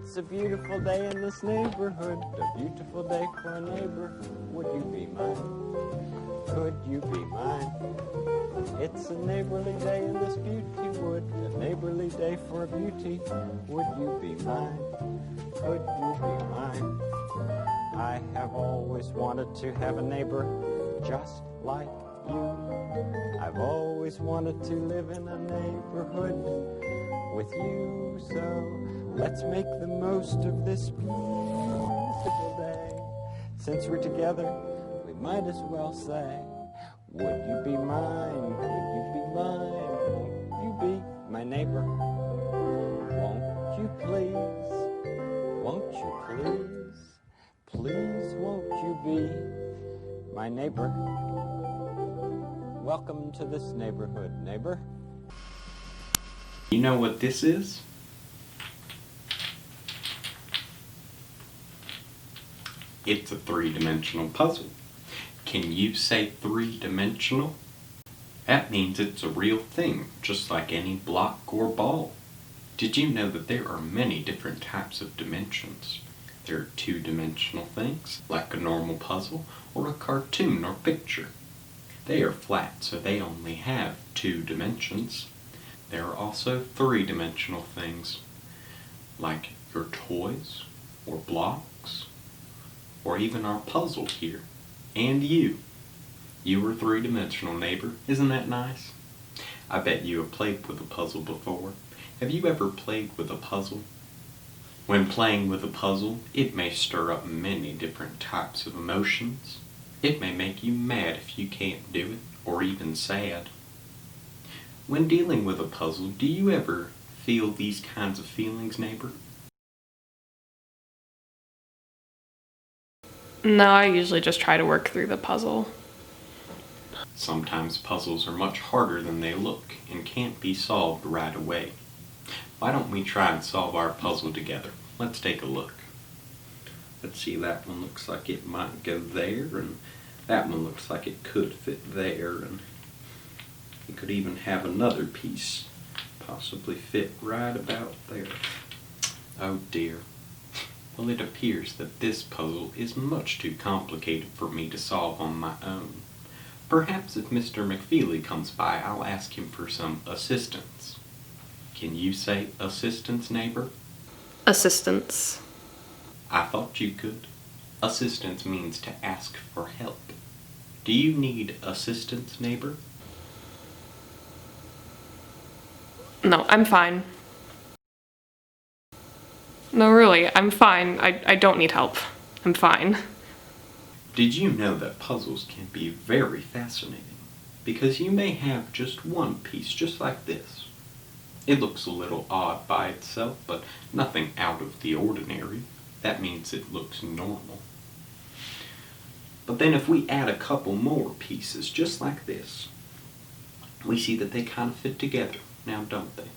It's a beautiful day in this neighborhood, a beautiful day for a neighbor. Would you be mine? Could you be mine? It's a neighborly day in this beauty wood, a neighborly day for a beauty. Would you be mine? Could you be mine? I have always wanted to have a neighbor just like you. I've always wanted to live in a neighborhood with you, so let's make the most of this beautiful day. Since we're together, we might as well say, would you be mine? Would you be mine? Won't you be my neighbor? Won't you please? Won't you please? Please won't you be my neighbor? Welcome to this neighborhood, neighbor. You know what this is? It's a three-dimensional puzzle. Can you say three-dimensional? That means it's a real thing, just like any block or ball. Did you know that there are many different types of dimensions? There are two-dimensional things, like a normal puzzle or a cartoon or picture. They are flat, so they only have two dimensions. There are also three-dimensional things, like your toys, or blocks, or even our puzzle here. And you. You are three-dimensional, neighbor. Isn't that nice? I bet you have played with a puzzle before. Have you ever played with a puzzle? When playing with a puzzle, it may stir up many different types of emotions. It may make you mad if you can't do it, or even sad. When dealing with a puzzle, do you ever feel these kinds of feelings, neighbor? No, I usually just try to work through the puzzle. Sometimes puzzles are much harder than they look and can't be solved right away. Why don't we try and solve our puzzle together? Let's take a look. Let's see, that one looks like it might go there, and that one looks like it could fit there, and it could even have another piece possibly fit right about there. Oh dear. Well, it appears that this puzzle is much too complicated for me to solve on my own. Perhaps if Mr. McFeely comes by, I'll ask him for some assistance. Can you say assistance, neighbor? Assistance. I thought you could. Assistance means to ask for help. Do you need assistance, neighbor? No, I'm fine. No, really, I'm fine. I don't need help. I'm fine. Did you know that puzzles can be very fascinating? Because you may have just one piece, just like this. It looks a little odd by itself, but nothing out of the ordinary. That means it looks normal. But then if we add a couple more pieces, just like this, we see that they kind of fit together, now don't they?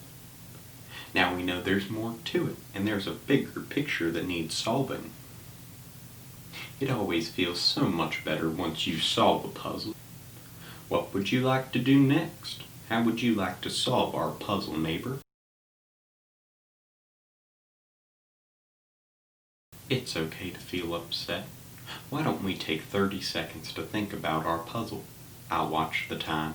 Now we know there's more to it, and there's a bigger picture that needs solving. It always feels so much better once you solve a puzzle. What would you like to do next? How would you like to solve our puzzle, neighbor? It's okay to feel upset. Why don't we take 30 seconds to think about our puzzle? I'll watch the time.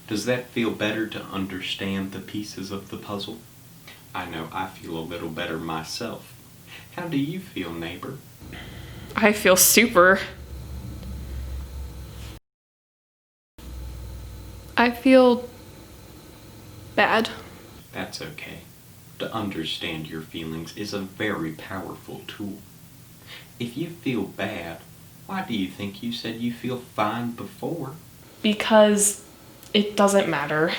Does that feel better to understand the pieces of the puzzle? I know I feel a little better myself. How do you feel, neighbor? I feel super. I feel bad. That's okay. To understand your feelings is a very powerful tool. If you feel bad, why do you think you said you feel fine before? Because it doesn't matter.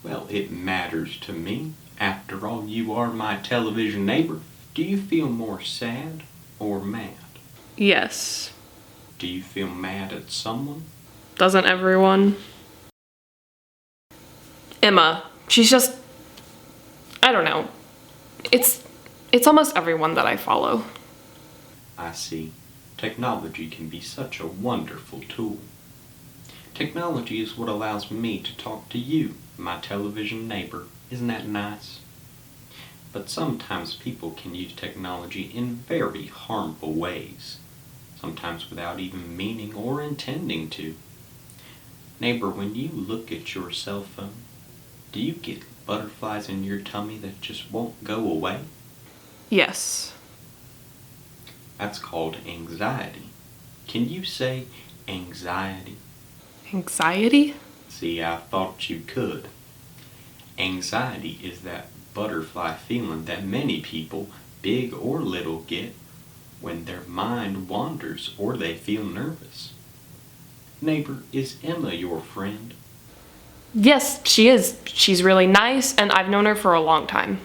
Well, it matters to me. After all, you are my television neighbor. Do you feel more sad or mad? Yes. Do you feel mad at someone? Doesn't everyone? Emma, she's just, I don't know. It's almost everyone that I follow. I see. Technology can be such a wonderful tool. Technology is what allows me to talk to you, my television neighbor. Isn't that nice? But sometimes people can use technology in very harmful ways, sometimes without even meaning or intending to. Neighbor, when you look at your cell phone, do you get butterflies in your tummy that just won't go away? Yes. That's called anxiety. Can you say anxiety? Anxiety? See, I thought you could. Anxiety is that butterfly feeling that many people, big or little, get when their mind wanders or they feel nervous. Neighbor, is Emma your friend? Yes, she is. She's really nice, and I've known her for a long time.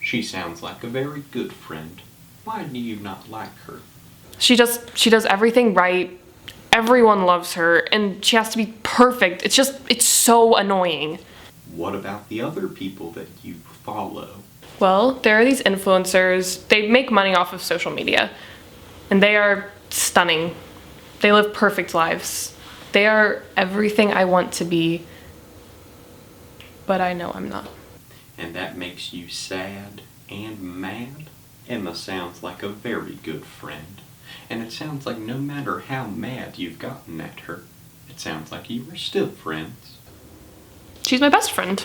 She sounds like a very good friend. Why do you not like her? She does everything right. Everyone loves her, and she has to be perfect. It's so annoying. What about the other people that you follow? Well, there are these influencers. They make money off of social media, and they are stunning. They live perfect lives. They are everything I want to be, but I know I'm not. And that makes you sad and mad? Emma sounds like a very good friend. And it sounds like no matter how mad you've gotten at her, it sounds like you are still friends. She's my best friend.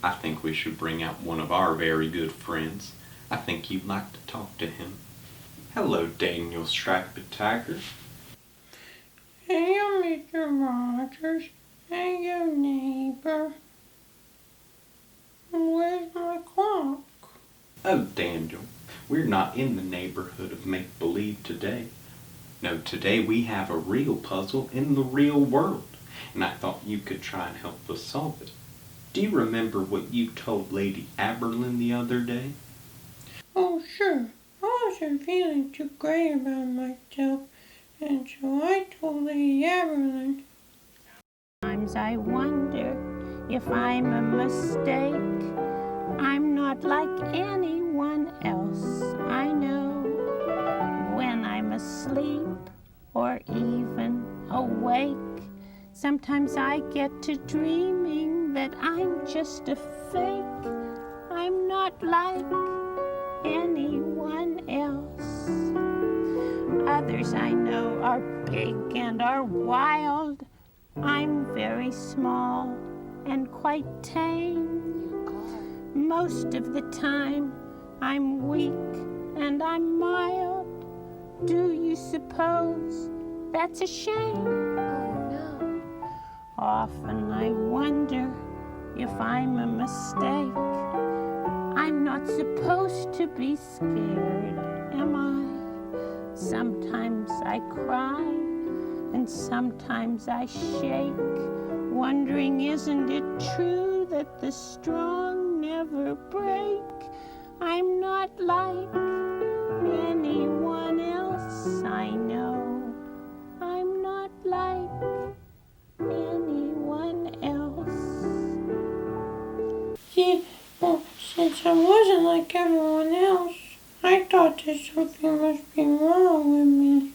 I think we should bring out one of our very good friends. I think you'd like to talk to him. Hello, Daniel Striped Tiger. Hey, Mr. Rogers. Hey, your neighbor. Where's my clock? Oh, Daniel, we're not in the neighborhood of make-believe today. No, today we have a real puzzle in the real world, and I thought you could try and help us solve it. Do you remember what you told Lady Aberlin the other day? Oh, sure. I wasn't feeling too great about myself, and so I told Lady Aberlin. Sometimes I wonder if I'm a mistake. I'm not like anyone else I know. When I'm asleep or even awake, sometimes I get to dreaming that I'm just a fake. I'm not like anyone else. Others I know are big and are wild. I'm very small and quite tame. Most of the time I'm weak and I'm mild. Do you suppose that's a shame? Oh, no. Often I wonder if I'm a mistake. I'm not supposed to be scared, am I? Sometimes I cry and sometimes I shake, wondering, isn't it true that the strong never break? I'm not like anyone else I know. I'm not like anyone else. See, well, since I wasn't like everyone else, I thought that something must be wrong with me.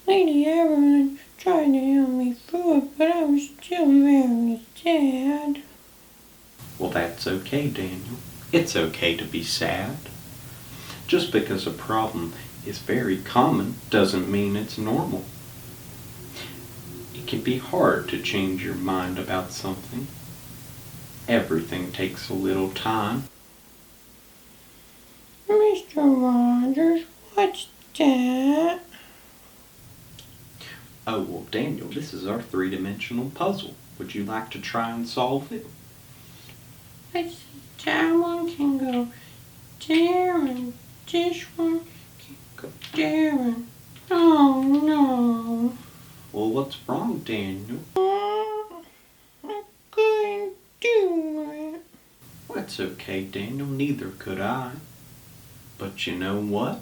Lady Evelyn tried to help me through it, but I was still very sad. Well, that's okay, Daniel. It's okay to be sad. Just because a problem is very common doesn't mean it's normal. It can be hard to change your mind about something. Everything takes a little time. Mr. Rogers, what's that? Oh, well, Daniel, this is our three-dimensional puzzle. Would you like to try and solve it? I see that one can go there and this one can go there and... Oh, no. Well, what's wrong, Daniel? I couldn't do it. Well, that's okay, Daniel. Neither could I. But you know what?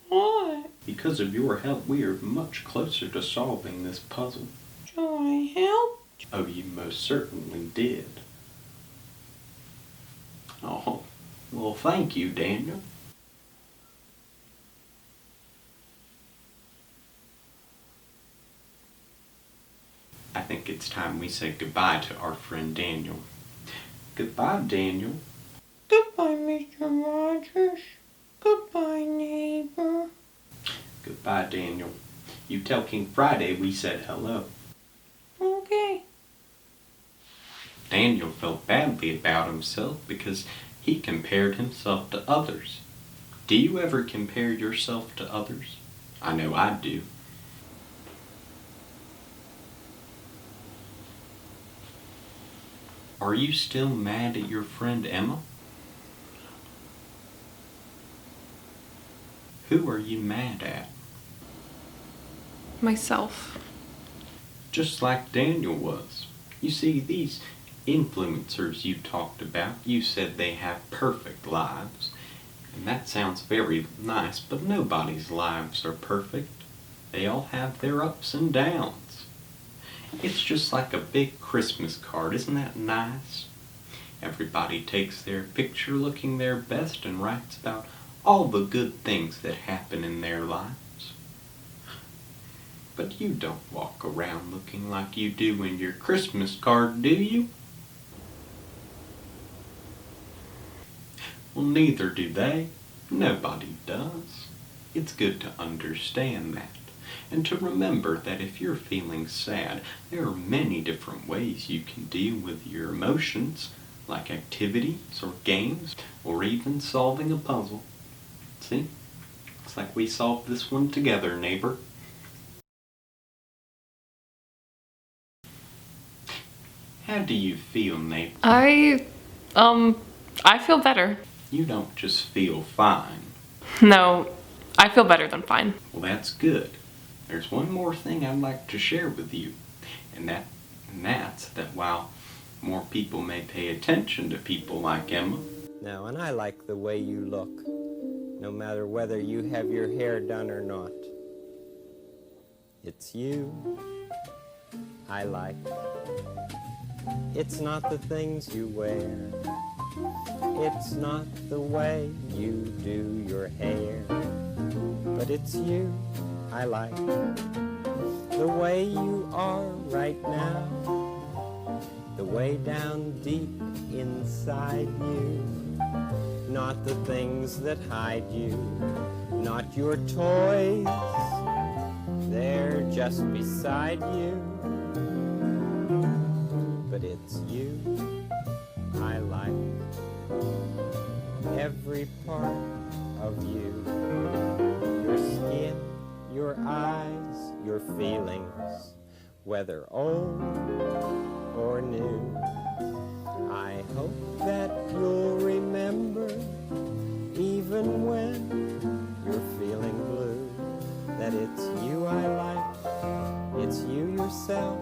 What? Because of your help, we are much closer to solving this puzzle. So I helped? Oh, you most certainly did. Oh, well, thank you, Daniel. I think it's time we say goodbye to our friend Daniel. Goodbye, Daniel. Goodbye, Mr. Rogers. Goodbye, neighbor. Goodbye, Daniel. You tell King Friday we said hello. Okay. Daniel felt badly about himself because he compared himself to others. Do you ever compare yourself to others? I know I do. Are you still mad at your friend Emma? Who are you mad at? Myself. Just like Daniel was. You see, these influencers you talked about, you said they have perfect lives. And that sounds very nice, but nobody's lives are perfect. They all have their ups and downs. It's just like a big Christmas card, isn't that nice? Everybody takes their picture looking their best and writes about all the good things that happen in their lives. But you don't walk around looking like you do in your Christmas card, do you? Well, neither do they. Nobody does. It's good to understand that, and to remember that if you're feeling sad, there are many different ways you can deal with your emotions, like activities or games, or even solving a puzzle. See? Looks like we solved this one together, neighbor. How do you feel, neighbor? I feel better. You don't just feel fine. No, I feel better than fine. Well, that's good. There's one more thing I'd like to share with you, and that's that while more people may pay attention to people like Emma. Now, and I like the way you look, no matter whether you have your hair done or not. It's you I like. It's not the things you wear. It's not the way you do your hair. But it's you I like. The way you are right now. The way down deep inside you. Not the things that hide you. Not your toys. They're just beside you. But it's you I like. Every part of you. Your skin, your eyes, your feelings, whether old or new. I hope that you'll remember, even when you're feeling blue, that it's you I like, it's you yourself,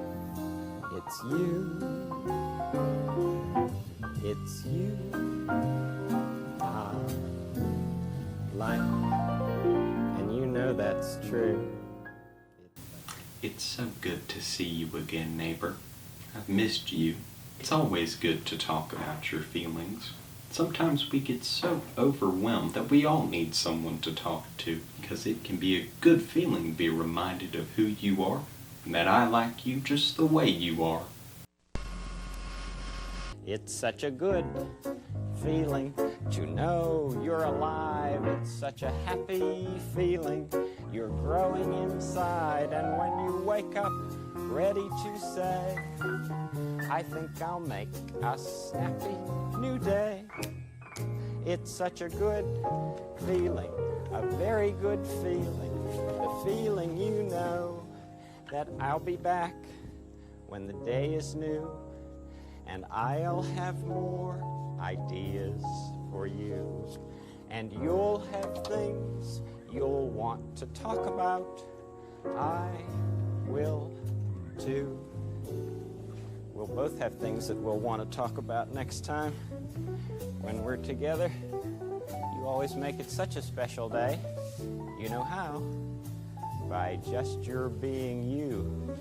it's you I like, and you know that's true. It's so good to see you again, neighbor. I've missed you. It's always good to talk about your feelings. Sometimes we get so overwhelmed that we all need someone to talk to, because it can be a good feeling to be reminded of who you are, and that I like you just the way you are. It's such a good feeling to know you're alive. It's such a happy feeling. You're growing inside, and when you wake up ready to say, I think I'll make a snappy new day. It's such a good feeling, a very good feeling. The feeling you know that I'll be back when the day is new, and I'll have more ideas for you, and you'll have things you'll want to talk about. I will too. We'll both have things that we'll want to talk about next time when we're together. You You always make it such a special day. You know how? By just your being you.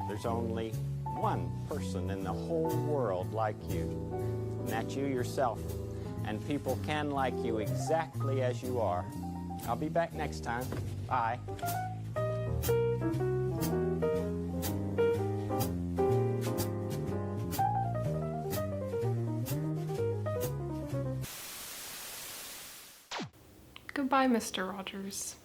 There's only one person in the whole world like you, and that's you yourself. And people can like you exactly as you are. I'll be back next time. Bye. Goodbye, Mr. Rogers.